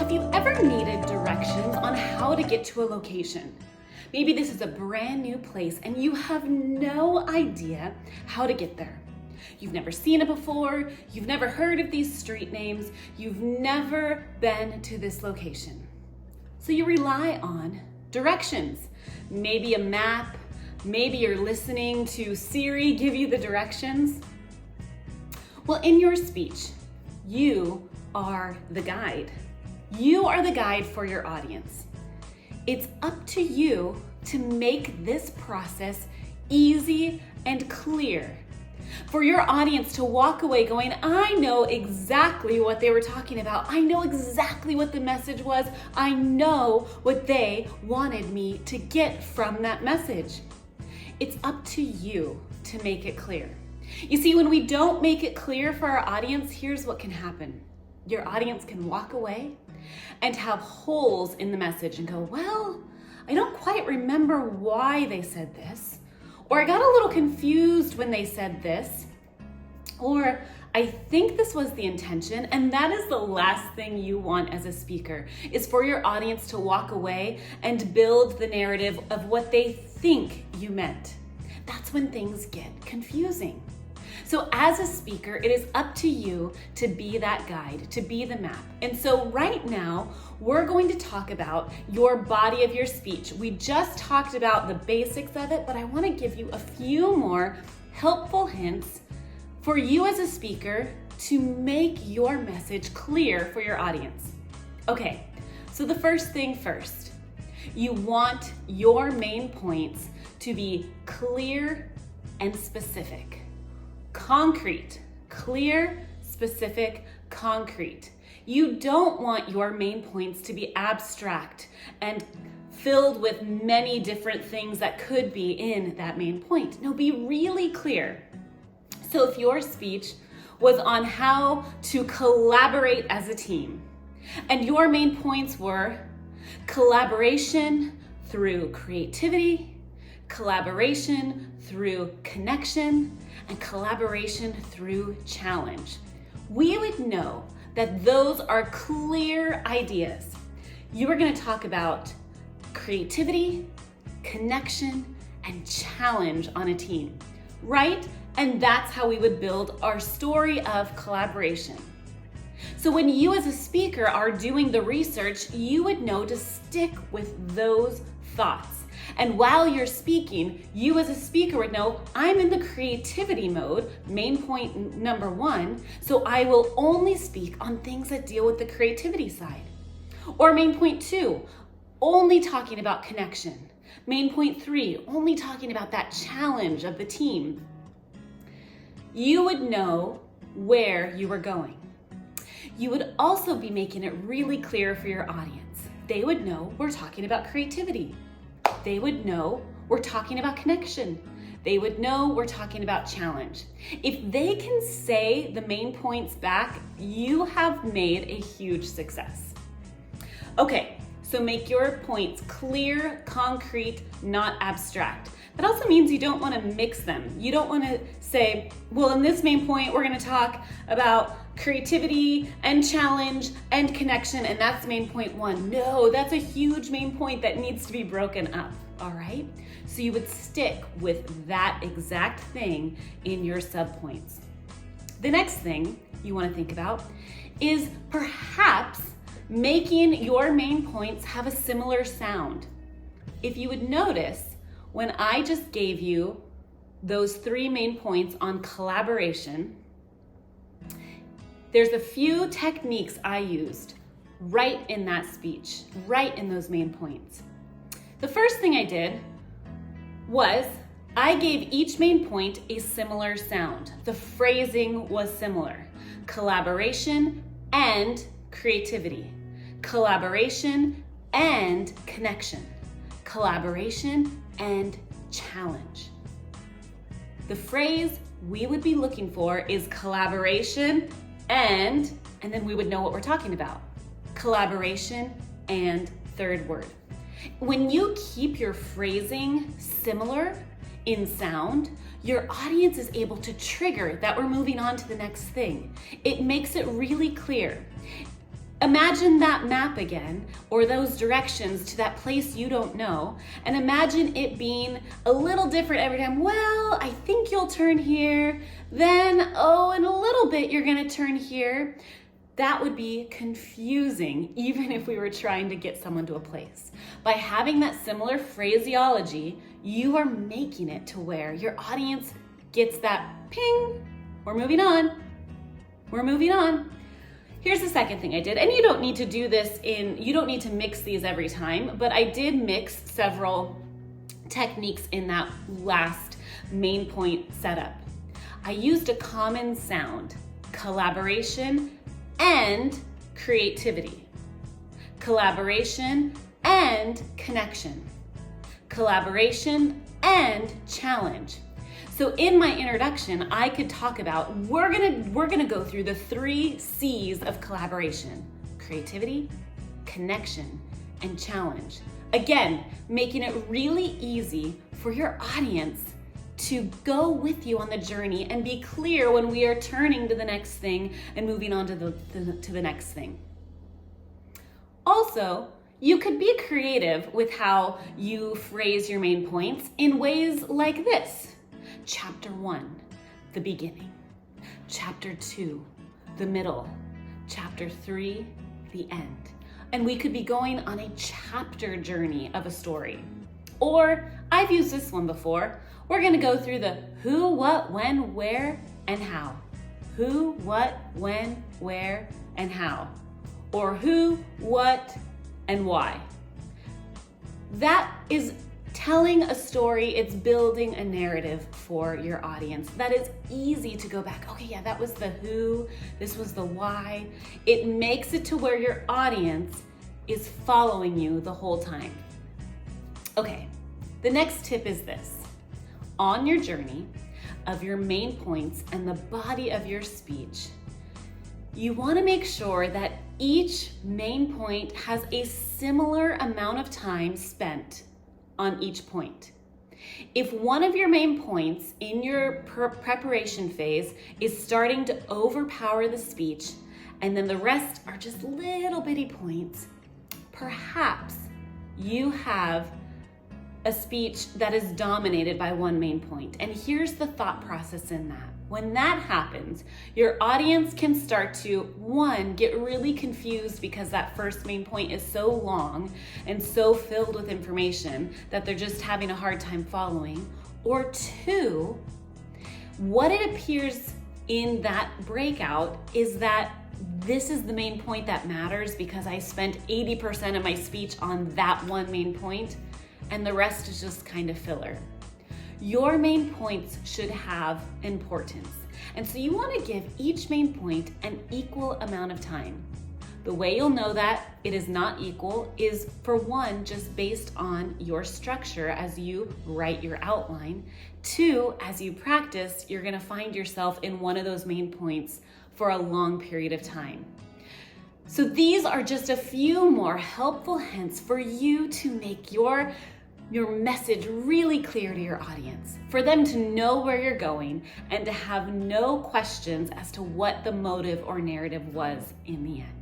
if you've ever needed directions on how to get to a location, maybe this is a brand new place and you have no idea how to get there. You've never seen it before, you've never heard of these street names, you've never been to this location. So you rely on directions, maybe a map, maybe you're listening to Siri give you the directions. Well, in your speech, you are the guide. You are the guide for your audience. It's up to you to make this process easy and clear. For your audience to walk away going, I know exactly what they were talking about. I know exactly what the message was. I know what they wanted me to get from that message. It's up to you to make it clear. You see, when we don't make it clear for our audience, here's what can happen. Your audience can walk away and have holes in the message and go, well, I don't quite remember why they said this. Or I got a little confused when they said this. Or I think this was the intention. And that is the last thing you want as a speaker, is for your audience to walk away and build the narrative of what they think you meant. That's when things get confusing. So as a speaker, it is up to you to be that guide, to be the map. And so right now, we're going to talk about your body of your speech. We just talked about the basics of it, but I want to give you a few more helpful hints for you as a speaker to make your message clear for your audience. Okay, so the first thing first, you want your main points to be clear and specific. Concrete, clear, specific, concrete. You don't want your main points to be abstract and filled with many different things that could be in that main point. No, be really clear. So if your speech was on how to collaborate as a team, and your main points were collaboration through creativity, collaboration through connection, and collaboration through challenge, we would know that those are clear ideas. You are going to talk about creativity, connection, and challenge on a team, right? And that's how we would build our story of collaboration. So when you as a speaker are doing the research, you would know to stick with those thoughts. And while you're speaking, you as a speaker would know, I'm in the creativity mode, main point number 1, so I will only speak on things that deal with the creativity side. Or main point 2, only talking about connection. Main point 3, only talking about that challenge of the team. You would know where you were going. You would also be making it really clear for your audience. They would know we're talking about creativity. They would know we're talking about connection. They would know we're talking about challenge. If they can say the main points back, you have made a huge success. Okay, so make your points clear, concrete, not abstract. That also means you don't want to mix them. You don't want to say, well, in this main point, we're going to talk about creativity and challenge and connection, and that's main point 1. No, that's a huge main point that needs to be broken up, all right? So you would stick with that exact thing in your subpoints. The next thing you want to think about is perhaps making your main points have a similar sound. If you would notice, when I just gave you those 3 main points on collaboration, there's a few techniques I used right in that speech, right in those main points. The first thing I did was I gave each main point a similar sound. The phrasing was similar. Collaboration and creativity. Collaboration and connection. Collaboration and challenge. The phrase we would be looking for is collaboration and then we would know what we're talking about. Collaboration and third word. When you keep your phrasing similar in sound, your audience is able to trigger that we're moving on to the next thing. It makes it really clear. Imagine that map again, or those directions to that place you don't know, and imagine it being a little different every time. Well, I think you'll turn here, then, oh, in a little bit you're gonna turn here. That would be confusing, even if we were trying to get someone to a place. By having that similar phraseology, you are making it to where your audience gets that ping, we're moving on, we're moving on. Here's the second thing I did, and you don't need to do this you don't need to mix these every time, but I did mix several techniques in that last main point setup. I used a common sound, collaboration and creativity, collaboration and connection, collaboration and challenge. So in my introduction, I could talk about, we're gonna go through the 3 C's of collaboration: creativity, connection, and challenge. Again, making it really easy for your audience to go with you on the journey and be clear when we are turning to the next thing and moving on to the next thing. Also, you could be creative with how you phrase your main points in ways like this. Chapter 1, the beginning. Chapter 2, the middle. Chapter 3, the end. And we could be going on a chapter journey of a story. Or, I've used this one before. We're gonna go through the who, what, when, where, and how. Who, what, when, where, and how. Or who, what, and why. That is telling a story, it's building a narrative for your audience. That is easy to go back. Okay, yeah, that was the who, this was the why. It makes it to where your audience is following you the whole time. Okay, the next tip is this. On your journey of your main points and the body of your speech, you want to make sure that each main point has a similar amount of time spent on each point. If one of your main points in your preparation phase is starting to overpower the speech, and then the rest are just little bitty points, perhaps you have a speech that is dominated by one main point. And here's the thought process in that. When that happens, your audience can start to, 1, get really confused because that first main point is so long and so filled with information that they're just having a hard time following. Or 2, what it appears in that breakout is that this is the main point that matters because I spent 80% of my speech on that one main point, and the rest is just kind of filler. Your main points should have importance. And so you want to give each main point an equal amount of time. The way you'll know that it is not equal is, for 1, just based on your structure as you write your outline. 2, as you practice, you're going to find yourself in one of those main points for a long period of time. So these are just a few more helpful hints for you to make your message really clear to your audience, for them to know where you're going and to have no questions as to what the motive or narrative was in the end.